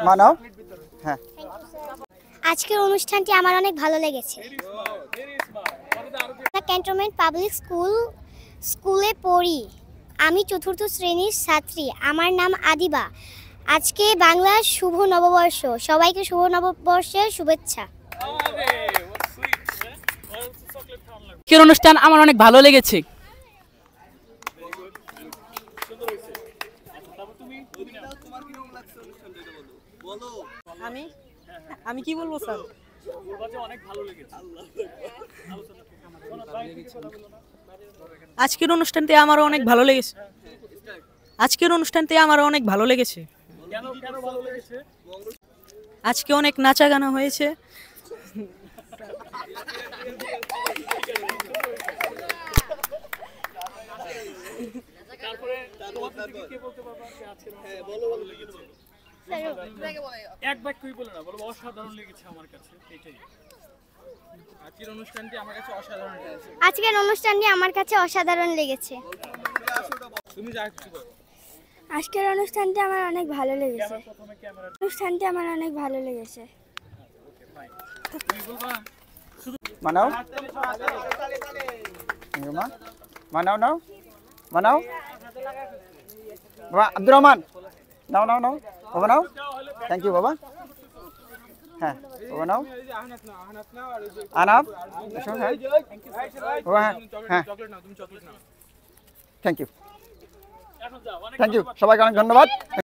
মানাও। হ্যাঁ, আজকের অনুষ্ঠানটি আমার অনেক ভালো লেগেছে। ক্যান্টনমেন্ট পাবলিক স্কুলে পড়ি। আমি চতুর্থ শ্রেণীর ছাত্রী। আমার নাম আদিবা। আজকে বাংলার শুভ নববর্ষ। সবাইকে শুভ নববর্ষের শুভেচ্ছা। আজকের অনুষ্ঠান আমার অনেক ভালো লেগেছে। আমি কি বলবো স্যার? আজকের অনুষ্ঠানটি আমারও অনেক ভালো লেগেছে। আজকে অনেক নাচা গানা হয়েছে। অসাধারণ লেগেছে আমার কাছে, এটাই। আজকের অনুষ্ঠানটি আমার কাছে অসাধারণ লেগেছে। আজকের অনুষ্ঠানটি আমার অনেক ভালো লেগেছে। মানাও। মানাও নাও, মানাও। বাবা আব্দুর রহমান, নাও নাও নাও বাবা, নাও। থ্যাংক ইউ বাবা। হ্যাঁ বাবা, নাও। আনাব, হ্যাঁ বাবা, হ্যাঁ থ্যাংক ইউ, সবাইকে অনেক ধন্যবাদ।